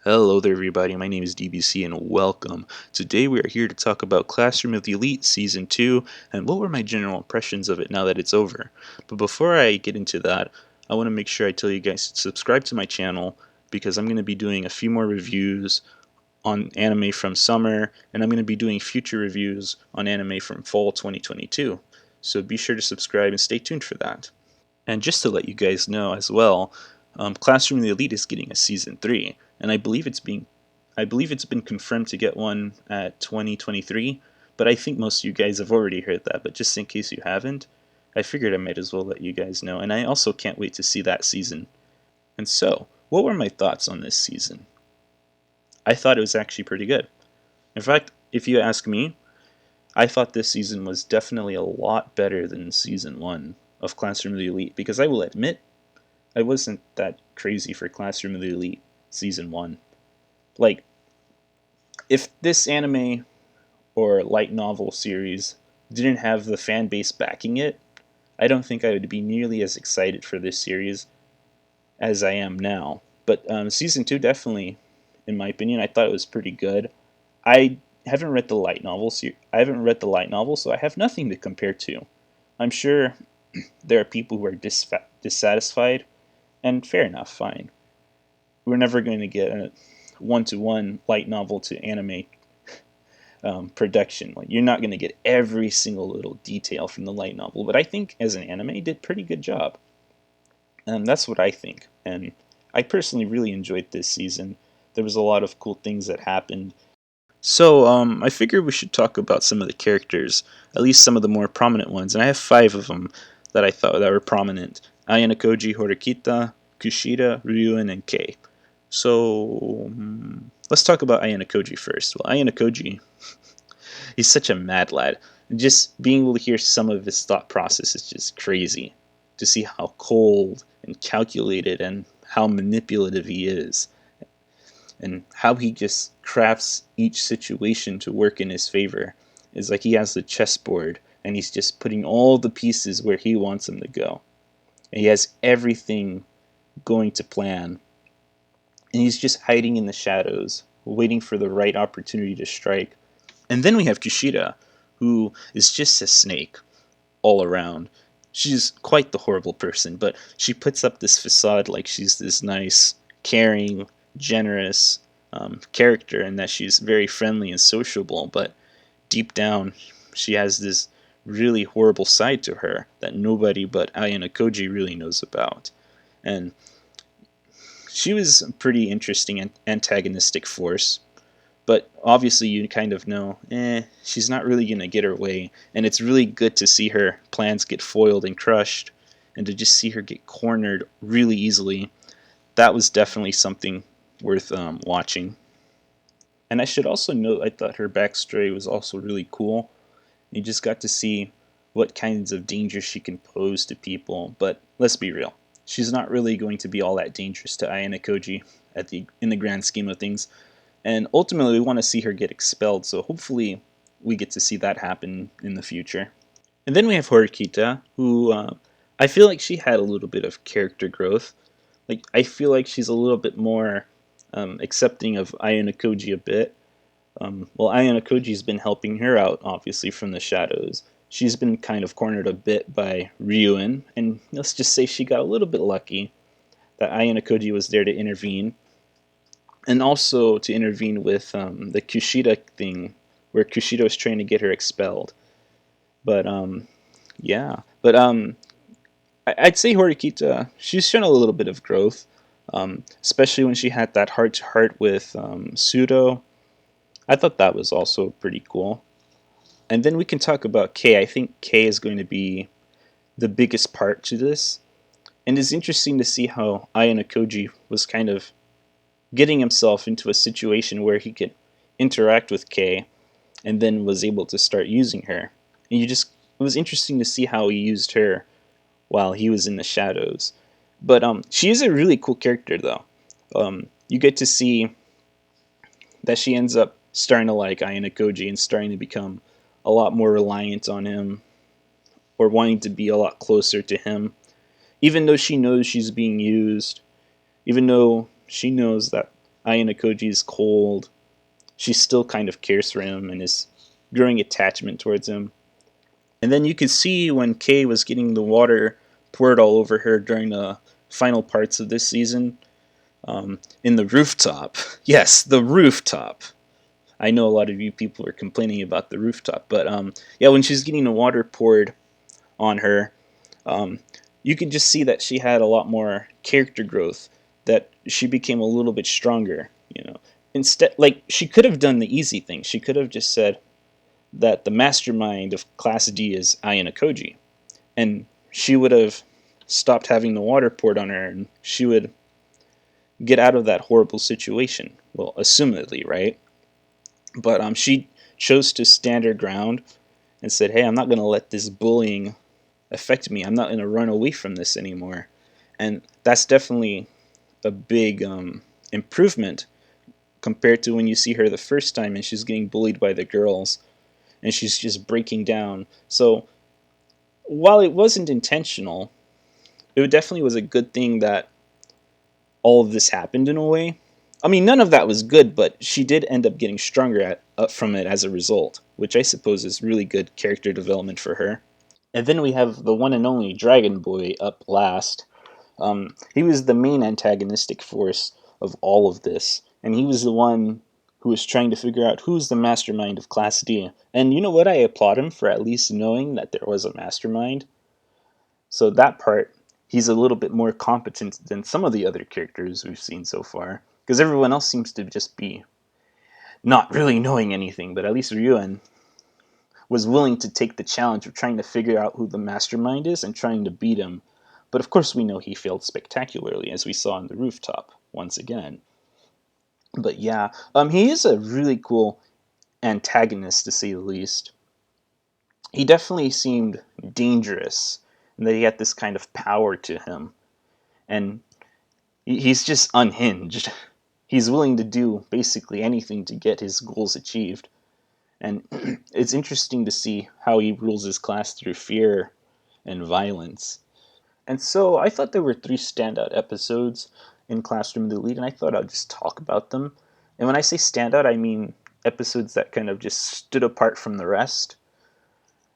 Hello there everybody, my name is DBC and welcome. Today we are here to talk about Classroom of the Elite Season 2 and what were my general impressions of it now that it's over. But before I get into that, I want to make sure I tell you guys to subscribe to my channel because I'm going to be doing a few more reviews on anime from summer, and I'm going to be doing future reviews on anime from fall 2022. So be sure to subscribe and stay tuned for that. And just to let you guys know as well, Classroom of the Elite is getting a season 3, and I believe it's been confirmed to get one at 2023. But I think most of you guys have already heard that. But just in case you haven't, I figured I might as well let you guys know. And I also can't wait to see that season. And so, what were my thoughts on this season? I thought it was actually pretty good. In fact, if you ask me, I thought this season was definitely a lot better than season 1 of Classroom of the Elite, because I will admit, I wasn't that crazy for Classroom of the Elite season 1. Like, if this anime or light novel series didn't have the fan base backing it, I don't think I would be nearly as excited for this series as I am now. But season 2 definitely, in my opinion, I thought it was pretty good. I haven't read the light novel. So I have nothing to compare to. I'm sure there are people who are dissatisfied, and fair enough, fine. We're never going to get a one-to-one light novel to anime production. Like, you're not going to get every single little detail from the light novel, but I think as an anime, it did a pretty good job. That's what I think, and I personally really enjoyed this season. There was a lot of cool things that happened. So, I figured we should talk about some of the characters, at least some of the more prominent ones, and I have 5 of them that I thought that were prominent: Ayanokoji, Horikita, Kushida, Ryuen, and Kei. So, let's talk about Ayanokoji first. Well, Ayanokoji, he's such a mad lad. Just being able to hear some of his thought process is just crazy. To see how cold and calculated and how manipulative he is, and how he just crafts each situation to work in his favor. It's like he has the chessboard and he's just putting all the pieces where he wants them to go. And he has everything going to plan. And he's just hiding in the shadows, waiting for the right opportunity to strike. And then we have Kushida, who is just a snake all around. She's quite the horrible person, but she puts up this facade like she's this nice, caring, generous character, and that she's very friendly and sociable, but deep down she has this really horrible side to her that nobody but Ayanokoji really knows about. And she was a pretty interesting antagonistic force, but obviously you kind of know, she's not really going to get her way, and it's really good to see her plans get foiled and crushed, and to just see her get cornered really easily. That was definitely something worth watching. And I should also note, I thought her backstory was also really cool. You just got to see what kinds of dangers she can pose to people, but let's be real. She's not really going to be all that dangerous to Ayanokoji in the grand scheme of things. And ultimately, we want to see her get expelled, so hopefully we get to see that happen in the future. And then we have Horikita, who I feel like she had a little bit of character growth. Like, I feel like she's a little bit more accepting of Ayanokoji a bit. Well, Ayanokoji's been helping her out, obviously, from the shadows. She's been kind of cornered a bit by Ryuen, and let's just say she got a little bit lucky that Ayanokoji was there to intervene, and also to intervene with the Kushida thing, where Kushida was trying to get her expelled. But yeah, but I'd say Horikita, she's shown a little bit of growth, especially when she had that heart-to-heart with Pseudo. I thought that was also pretty cool. And then we can talk about Kei. I think Kei is going to be the biggest part to this. And it's interesting to see how Ayanokoji was kind of getting himself into a situation where he could interact with Kei and then was able to start using her. And it was interesting to see how he used her while he was in the shadows. But she is a really cool character, though. You get to see that she ends up starting to like Ayanokoji and starting to become a lot more reliant on him, or wanting to be a lot closer to him, even though she knows she's being used, even though she knows that Ayanokoji is cold. She still kind of cares for him and is growing attachment towards him. And then you could see when Kay was getting the water poured all over her during the final parts of this season, in the rooftop. Yes, the rooftop. I know a lot of you people are complaining about the rooftop, but yeah, when she's getting the water poured on her, um, you could just see that she had a lot more character growth. That she became a little bit stronger. Instead, like she could have done the easy thing. She could have just said that the mastermind of Class D is Ayanokoji, and she would have stopped having the water poured on her, and she would get out of that horrible situation. Well, assumedly, right? But she chose to stand her ground and said, "Hey, I'm not going to let this bullying affect me. I'm not going to run away from this anymore." And that's definitely a big improvement compared to when you see her the first time and she's getting bullied by the girls and she's just breaking down. So while it wasn't intentional, it definitely was a good thing that all of this happened in a way. I mean, none of that was good, but she did end up getting stronger from it as a result, which I suppose is really good character development for her. And then we have the one and only Dragon Boy up last. He was the main antagonistic force of all of this, and he was the one who was trying to figure out who's the mastermind of Class D. And you know what? I applaud him for at least knowing that there was a mastermind. So that part, he's a little bit more competent than some of the other characters we've seen so far, because everyone else seems to just be not really knowing anything. But at least Ryuan was willing to take the challenge of trying to figure out who the mastermind is and trying to beat him. But of course we know he failed spectacularly, as we saw on the rooftop once again. But yeah, he is a really cool antagonist, to say the least. He definitely seemed dangerous, and that he had this kind of power to him. And he's just unhinged. He's willing to do basically anything to get his goals achieved. And it's interesting to see how he rules his class through fear and violence. And so I thought there were three standout episodes in Classroom of the Elite, and I thought I'd just talk about them. And when I say standout, I mean episodes that kind of just stood apart from the rest.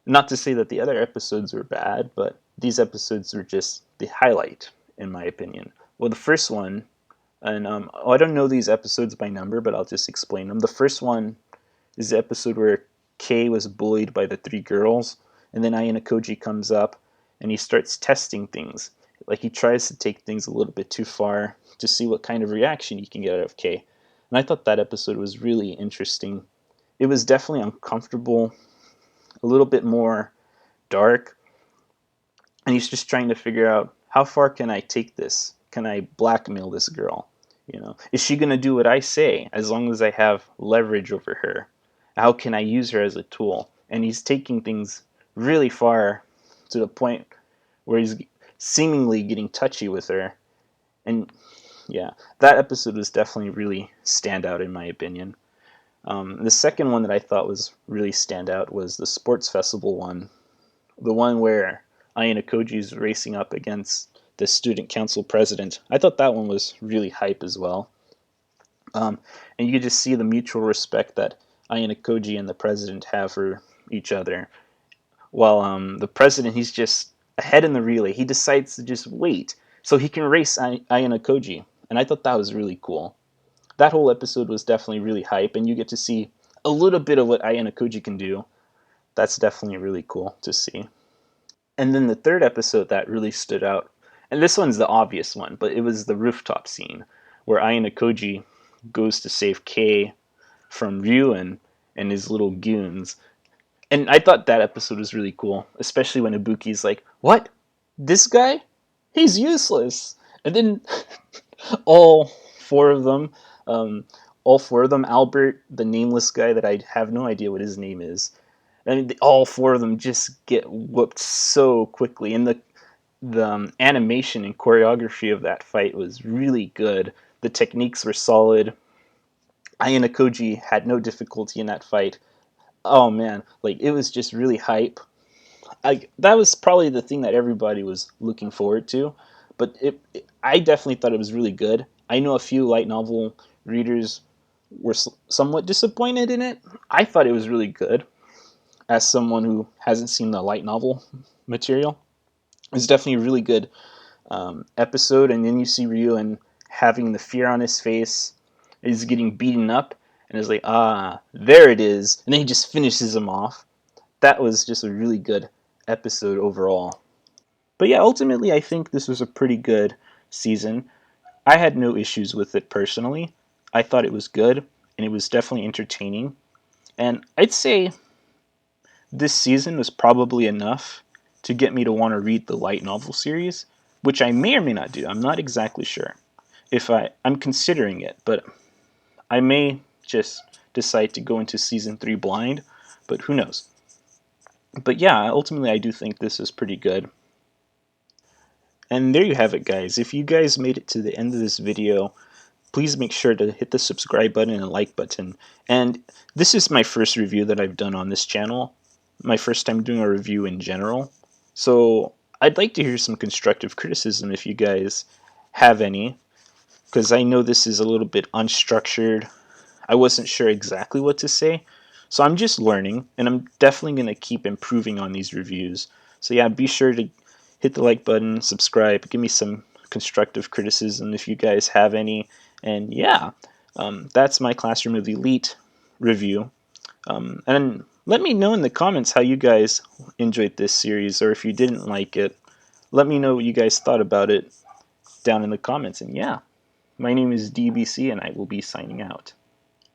Not to say that the other episodes were bad, but these episodes were just the highlight, in my opinion. Well, the first one, and I don't know these episodes by number, but I'll just explain them. The first one is the episode where Kay was bullied by the three girls, and then Ayanokoji comes up and he starts testing things. Like he tries to take things a little bit too far to see what kind of reaction he can get out of Kay. And I thought that episode was really interesting. It was definitely uncomfortable, a little bit more dark, and he's just trying to figure out, how far can I take this? Can I blackmail this girl? Is she going to do what I say as long as I have leverage over her? How can I use her as a tool? And he's taking things really far to the point where he's seemingly getting touchy with her. And yeah, that episode was definitely really standout in my opinion. The second one that I thought was really standout was the sports festival one. The one where Ayanokoji is racing up against the student council president. I thought that one was really hype as well. And you could just see the mutual respect that Ayanokoji and the president have for each other. While the president, he's just ahead in the relay. He decides to just wait so he can race Ayanokoji. And I thought that was really cool. That whole episode was definitely really hype, and you get to see a little bit of what Ayanokoji can do. That's definitely really cool to see. And then the third episode that really stood out, and this one's the obvious one, but it was the rooftop scene where Ayanokoji goes to save Kei from Ryuan and his little goons. And I thought that episode was really cool, especially when Ibuki's like, "What? This guy? He's useless." And then all four of them, um, Albert, the nameless guy that I have no idea what his name is, I mean, all four of them just get whooped so quickly, and the animation and choreography of that fight was really good. The techniques were solid. Ayanokoji had no difficulty in that fight. Oh man, like it was just really hype. That was probably the thing that everybody was looking forward to, but I definitely thought it was really good. I know a few light novel readers were somewhat disappointed in it. I thought it was really good. As someone who hasn't seen the light novel material, it's definitely a really good episode. And then you see Ryu and having the fear on his face. He's getting beaten up, and it's like, ah, there it is. And then he just finishes him off. That was just a really good episode overall. But yeah, ultimately, I think this was a pretty good season. I had no issues with it personally. I thought it was good, and it was definitely entertaining. And I'd say this season was probably enough to get me to want to read the light novel series, which I may or may not do. I'm not exactly sure. I'm considering it, but I may just decide to go into season 3 blind, but who knows. But yeah, ultimately I do think this is pretty good. And there you have it, guys. If you guys made it to the end of this video, please make sure to hit the subscribe button and like button. And this is my first review that I've done on this channel, my first time doing a review in general. So I'd like to hear some constructive criticism if you guys have any, because I know this is a little bit unstructured. I wasn't sure exactly what to say. So I'm just learning, and I'm definitely going to keep improving on these reviews. So yeah, be sure to hit the like button, subscribe, give me some constructive criticism if you guys have any. And yeah, that's my Classroom of the Elite review. And let me know in the comments how you guys enjoyed this series, or if you didn't like it. Let me know what you guys thought about it down in the comments. And yeah, my name is DBC, and I will be signing out.